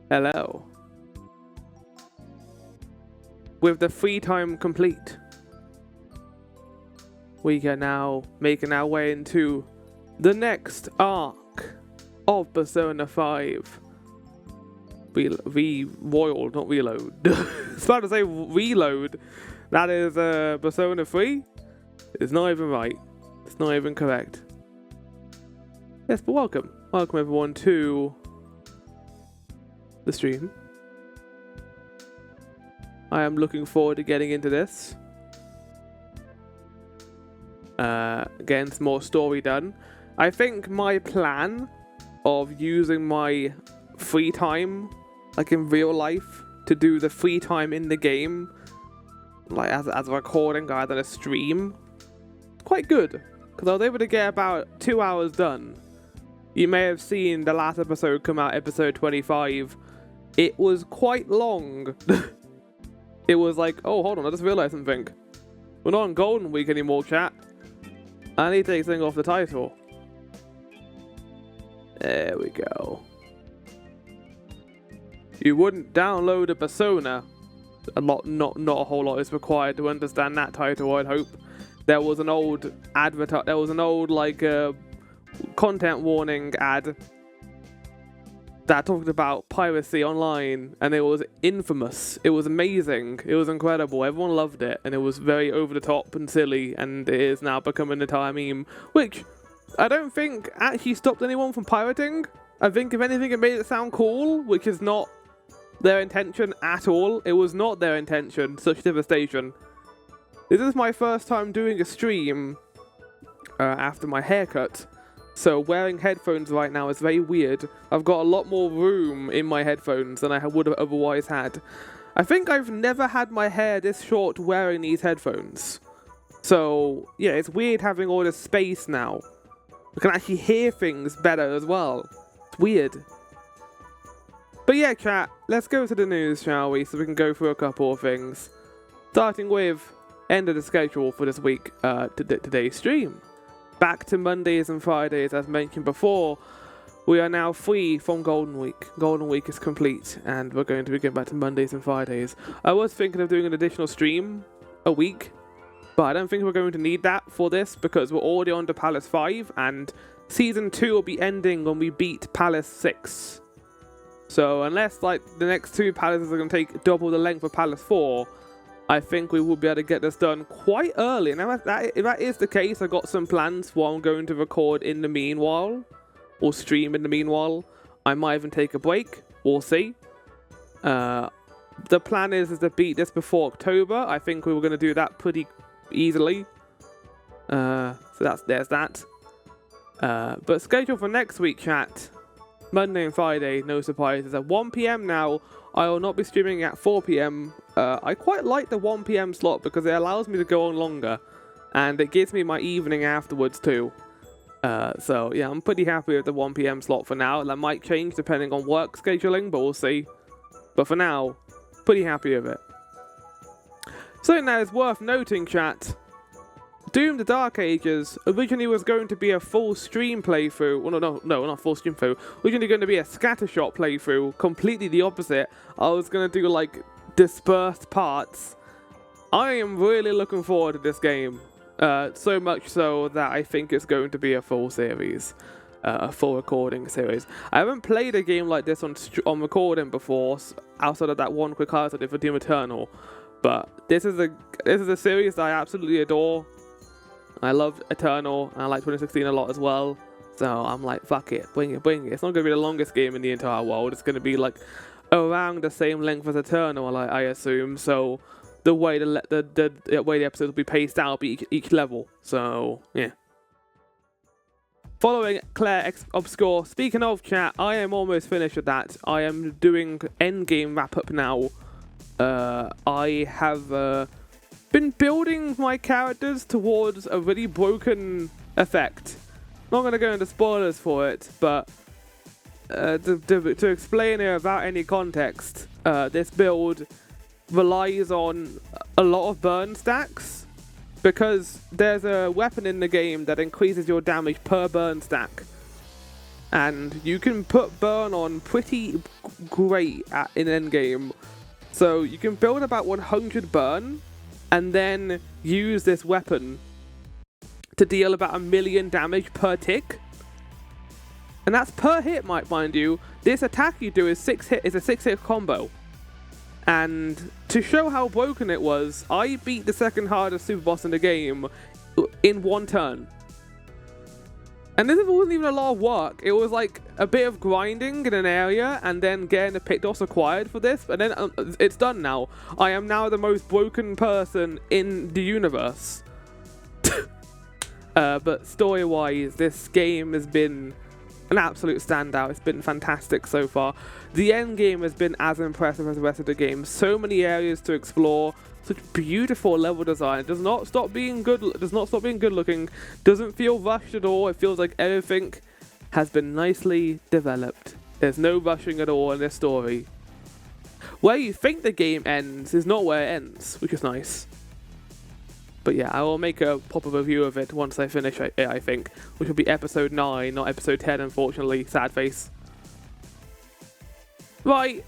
Hello. With the free time complete, we are now making our way into the next arc of Persona 5. Royal, not reload. I was about to say reload. That is Persona 3. It's not even right. It's not even correct. Yes, but welcome. Welcome everyone to the stream. I am looking forward to getting into this. Getting some more story done. I think my plan of using my free time, like in real life, to do the free time in the game, like as a recording rather than a stream, quite good. Because I was able to get about 2 hours done. You may have seen the last episode come out, episode 25. It was quite long. It was like, oh, hold on, I just realized something. We're not on Golden Week anymore, chat. I need to take something off the title. There we go. You wouldn't download a Persona. Not a whole lot is required to understand that title, I'd hope. There was an old content warning ad that talked about piracy online, and it was infamous. It was amazing. It was incredible. Everyone loved it, and it was very over the top and silly, and it is now becoming an entire meme, which I don't think actually stopped anyone from pirating. I think if anything it made it sound cool, which is not their intention at all. It was not their intention. Such devastation. This is my first time doing a stream after my haircut. So wearing headphones right now is very weird. I've got a lot more room in my headphones than I would have otherwise had. I think I've never had my hair this short wearing these headphones. So yeah, it's weird having all this space now. I can actually hear things better as well. It's weird. But yeah, chat, let's go to the news, shall we? So we can go through a couple of things. Starting with end of the schedule for this week, today's stream. Back to Mondays and Fridays, as mentioned before. We are now free from Golden Week. Golden Week is complete, and we're going to be going back to Mondays and Fridays. I was thinking of doing an additional stream a week, but I don't think we're going to need that for this, because we're already on to Palace 5, and Season 2 will be ending when we beat Palace 6. So unless like the next two palaces are going to take double the length of Palace 4, I think we will be able to get this done quite early. Now, if that is the case, I've got some plans for what I'm going to record in the meanwhile, or stream in the meanwhile. I might even take a break. We'll see. The plan is to beat this before October. I think we were going to do that pretty easily. So there's that. But schedule for next week, chat. Monday and Friday, no surprises. At 1 PM now, I will not be streaming at 4 PM. I quite like the 1 PM slot because it allows me to go on longer, and it gives me my evening afterwards too. So yeah, I'm pretty happy with the 1 PM slot for now. That might change depending on work scheduling, but we'll see. But for now, pretty happy with it. So now it's worth noting, chat. Doom the Dark Ages originally was going to be a full stream playthrough. Well, no, not full stream playthrough. Originally going to be a scattershot playthrough. Completely the opposite. I was going to do like dispersed parts. I am really looking forward to this game. So much so that I think it's going to be a full series. A full recording series. I haven't played a game like this on recording before, outside of that one quick highlight I did for Doom Eternal. But this is a series that I absolutely adore. I love Eternal, and I like 2016 a lot as well. So I'm like, fuck it, bring it. It's not going to be the longest game in the entire world. It's going to be like around the same length as Eternal, I assume. So the way the way the episodes will be paced out will be each level. So yeah. Following Claire Obscure. Speaking of, chat, I am almost finished with that. I am doing endgame wrap up now. I have been building my characters towards a really broken effect. Not going to go into spoilers for it, but to explain it without any context, this build relies on a lot of burn stacks, because there's a weapon in the game that increases your damage per burn stack. and you can put burn on pretty great in endgame. So you can build about 100 burn, and then use this weapon to deal about 1 million damage per tick. And that's per hit, mind you. This attack you do is a 6-hit combo. And to show how broken it was, I beat the second hardest super boss in the game in 1 turn. And this wasn't even a lot of work. It was like a bit of grinding in an area and then getting the Pictos acquired for this. And then it's done now. I am now the most broken person in the universe. But story-wise, this game has been an absolute standout. It's been fantastic so far. The end game has been as impressive as the rest of the game. So many areas to explore. Such beautiful level design. It does not stop being good. Does not stop being good looking. Doesn't feel rushed at all. It feels like everything has been nicely developed. There's no rushing at all in this story. Where you think the game ends is not where it ends, which is nice. But yeah, I will make a proper review of it once I finish it, I think, which will be episode 9, not episode 10, unfortunately. Sad face. Right,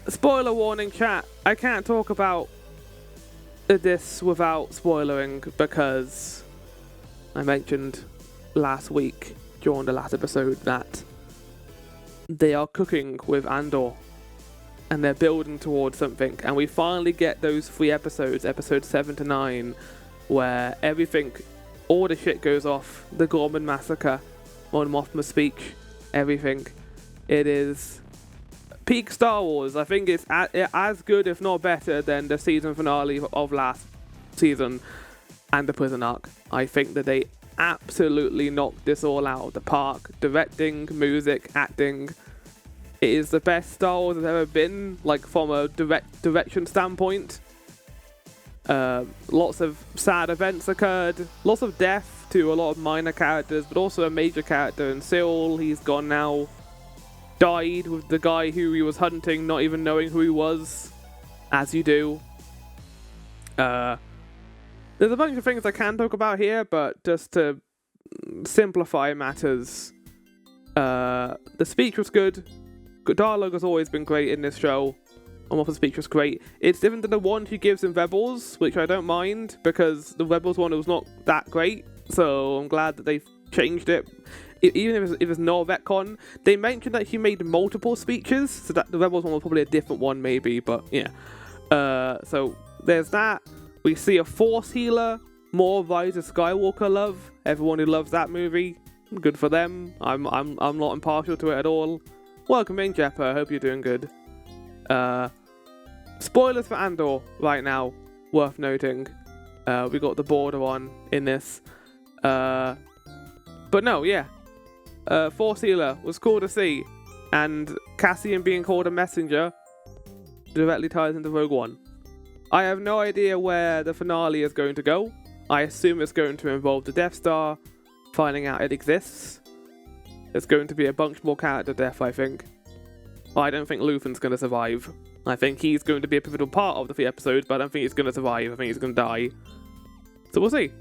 spoiler warning, chat. I can't talk about this without spoiling, because I mentioned last week during the last episode that they are cooking with Andor, and they're building towards something, and we finally get those 3 episodes, episodes 7 to 9, where everything, all the shit goes off. The Gorman massacre, Mon Mothma's speech, everything. It is peak Star Wars. I think it's as good, if not better, than the season finale of last season and the prison arc. I think that they absolutely knocked this all out of the park. Directing, music, acting. It is the best Star Wars has ever been, like from a direction standpoint. Lots of sad events occurred, lots of death to a lot of minor characters, but also a major character in Seoul. He's gone now. Died with the guy who he was hunting, not even knowing who he was, as you do. There's a bunch of things I can talk about here, but just to simplify matters, the speech was good. Dialogue has always been great in this show. The speech was great. It's different than the one he gives in Rebels, which I don't mind, because the Rebels one was not that great, so I'm glad that they've changed it. Even if it's not retcon, they mentioned that he made multiple speeches, so that the Rebels one was probably a different one maybe, but yeah. So there's that. We see a Force healer, more Rise of Skywalker love. Everyone who loves that movie, good for them. I'm not impartial to it at all. Welcome in, Jeppa. I hope you're doing good. Spoilers for Andor right now, worth noting. We got the border on in this. But no, yeah. Force healer was cool to see. And Cassian being called a messenger directly ties into Rogue One. I have no idea where the finale is going to go. I assume it's going to involve the Death Star, finding out it exists. It's going to be a bunch more character death, I think. I don't think Luthen's going to survive. I think he's going to be a pivotal part of the 3 episodes, but I don't think he's going to survive. I think he's going to die. So we'll see.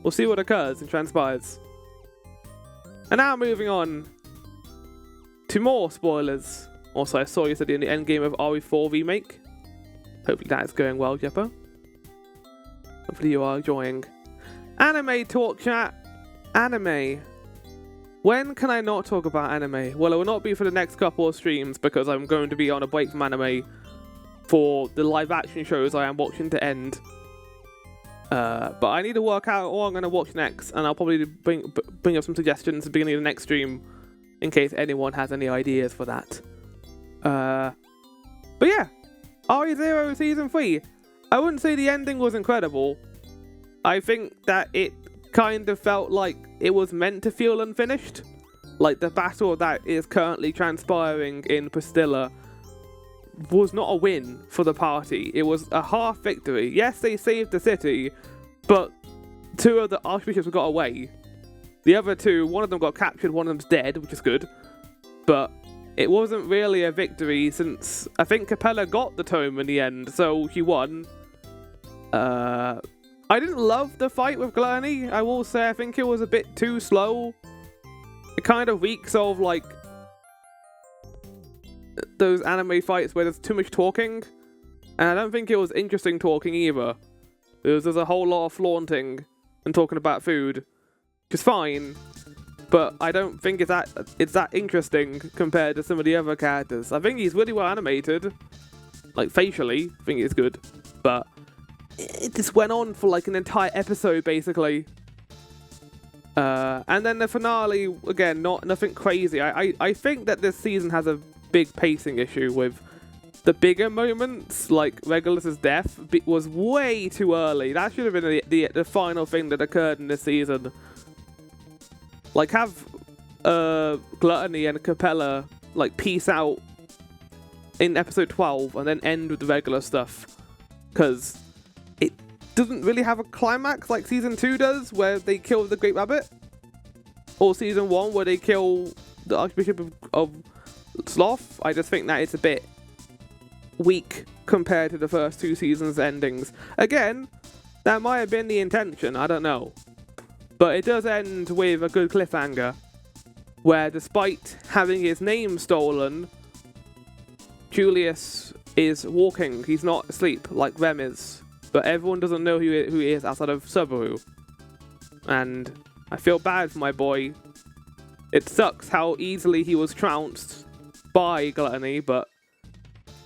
We'll see what occurs and transpires. And now moving on to more spoilers. Also, I saw you said in the endgame of RE4 Remake. Hopefully that is going well, Jeppo. Hopefully you are enjoying. Anime talk, chat. Anime. When can I not talk about anime? Well, it will not be for the next couple of streams, because I'm going to be on a break from anime for the live action shows I am watching to end. But I need to work out what I'm going to watch next, and I'll probably bring up some suggestions at the beginning of the next stream in case anyone has any ideas for that. But yeah, RE0 Season 3. I wouldn't say the ending was incredible. I think that it kind of felt like it was meant to feel unfinished. Like the battle that is currently transpiring in Prestilla was not a win for the party. It was a half victory. Yes, they saved the city, but 2 of the archbishops got away. The other 2, one of them got captured, one of them's dead, which is good. But it wasn't really a victory, since I think Capella got the tome in the end, so she won. I didn't love the fight with Gurney. I will say I think it was a bit too slow. it kind of reeks of like those anime fights where there's too much talking, and I don't think it was interesting talking either. There's a whole lot of flaunting and talking about food, which is fine, but I don't think it's that interesting compared to some of the other characters. I think he's really well animated, like facially, I think it's good, but it just went on for like an entire episode basically. And then the finale, again, nothing crazy. I think that this season has a big pacing issue with the bigger moments, like Regulus's death was way too early. That should have been the final thing that occurred in this season. Like, have Gluttony and Capella like peace out in episode 12 and then end with the regular stuff, because it doesn't really have a climax like season 2 does, where they kill the Great Rabbit, or season 1 where they kill the Archbishop of Sloth. I just think that it's a bit weak compared to the first 2 seasons' endings. Again, that might have been the intention, I don't know. But it does end with a good cliffhanger, where despite having his name stolen, Julius is walking. He's not asleep like Rem is. But everyone doesn't know who he is outside of Subaru. And I feel bad for my boy. It sucks how easily he was trounced by Gluttony, but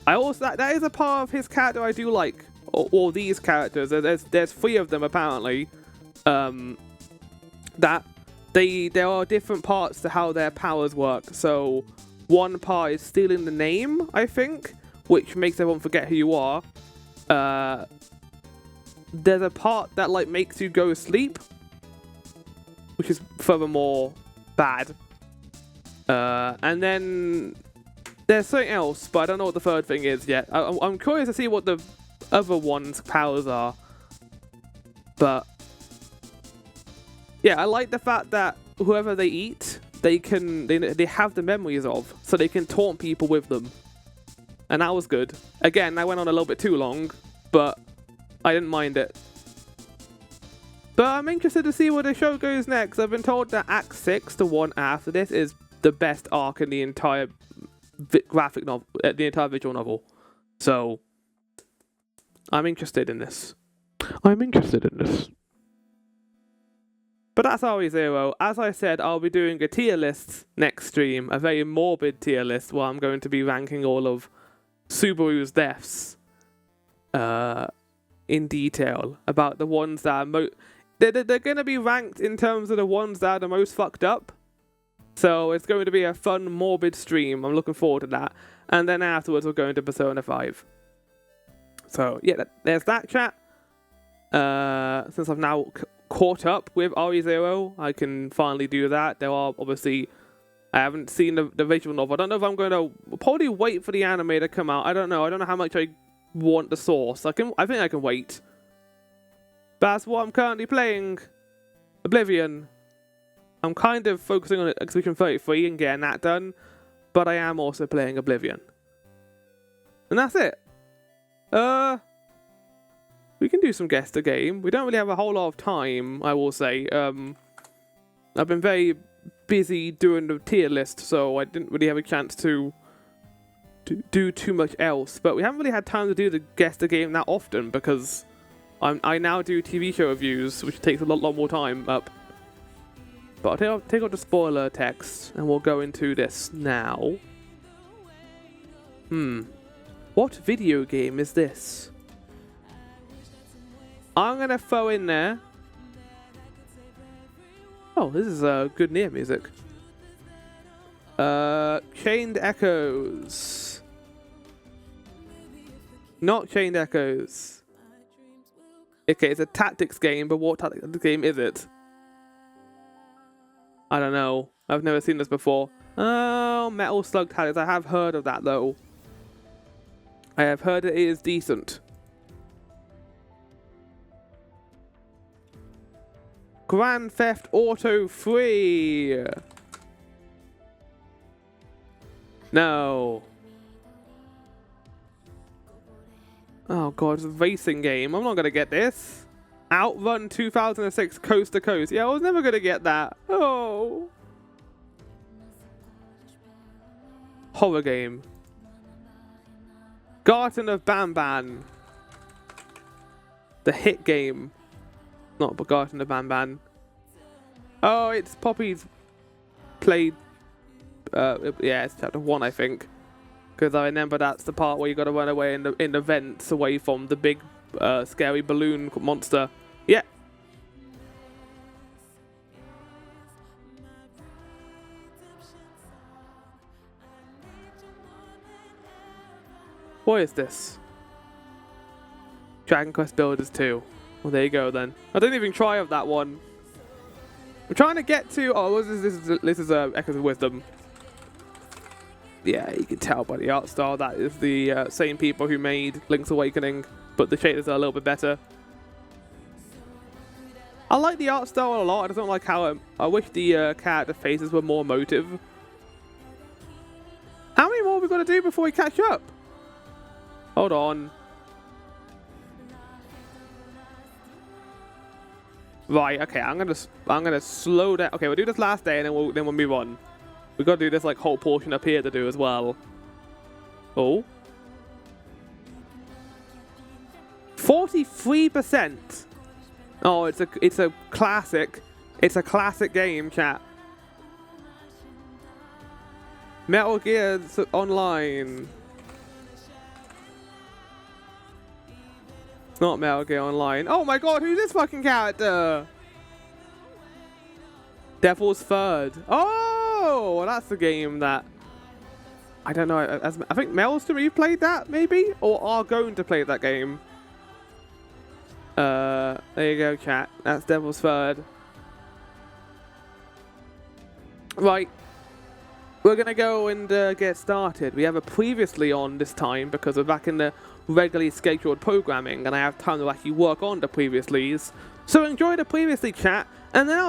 I also that is a part of his character I do like. Or these characters. There's 3 of them apparently. That there are different parts to how their powers work. So one part is stealing the name, I think, which makes everyone forget who you are. There's a part that like makes you go to sleep, which is furthermore bad. And then there's something else, but I don't know what the third thing is yet. I'm curious to see what the other one's powers are. But yeah, I like the fact that whoever they eat, they have the memories of, so they can taunt people with them. And that was good. Again, that went on a little bit too long, but I didn't mind it. But I'm interested to see where the show goes next. I've been told that Act 6, the one after this, is the best arc in the entire graphic novel, the entire visual novel. So, I'm interested in this. But that's RE0. As I said, I'll be doing a tier list next stream, a very morbid tier list, where I'm going to be ranking all of Subaru's deaths in detail, about the ones that are they're going to be ranked in terms of the ones that are the most fucked up. So it's going to be a fun, morbid stream. I'm looking forward to that. And then afterwards, we're going to Persona 5. So yeah, there's that chat. Since I've now caught up with RE0, I can finally do that. There are obviously, I haven't seen the visual novel. I don't know if I'm going to probably wait for the anime to come out. I don't know how much I want the source. I think I can wait. But that's what I'm currently playing. Oblivion. I'm kind of focusing on Exhibition 33 and getting that done, but I am also playing Oblivion. And that's it. We can do some guess the game. We don't really have a whole lot of time, I will say. I've been very busy doing the tier list, so I didn't really have a chance to do too much else. But we haven't really had time to do the guess the game that often, because I now do TV show reviews, which takes a lot more time up. But I'll take out the spoiler text, and we'll go into this now. What video game is this? I'm going to throw in there. Oh, this is good Nier music. Chained Echoes. Not Chained Echoes. Okay, it's a tactics game, but what tactics game is it? I don't know. I've never seen this before. Oh, Metal Slug Tactics. I have heard of that, though. I have heard it is decent. Grand Theft Auto 3. No. Oh god, it's a racing game. I'm not gonna get this. Outrun 2006 Coast to Coast. Yeah, I was never gonna get that. Oh. horror game. Garten of Banban. The hit game. Not Garten of Banban. Oh, it's Poppy's played. Yeah, it's chapter 1, I think. Because I remember that's the part where you got to run away in the vents away from the big scary balloon monster. Yeah. What is this? Dragon Quest Builders 2. Well, there you go then. I didn't even try of that one. I'm trying to get to. Oh, this is Echoes of Wisdom. Yeah, you can tell by the art style that is the same people who made Link's Awakening, but the shaders are a little bit better. I like the art style a lot. I just don't like how I wish the character faces were more emotive. How many more have we got to do before we catch up? Hold on. Right, okay, I'm gonna slow down. Okay, we'll do this last day and then we'll move on. We've got to do this like whole portion up here to do as well. Oh. 43%. Oh, it's a classic. It's a classic game, chat. Metal Gear Online. It's not Metal Gear Online. Oh my god, who's this fucking character? Devil's Third. Oh, well, that's the game that I don't know. I think Mel's to replayed that maybe, or are going to play that game. There you go, chat. That's Devil's Third. Right, we're gonna go and get started. We have a previously on this time because we're back in the regularly scheduled programming, and I have time to actually work on the previouslys. So enjoy the previously, chat, and then I'll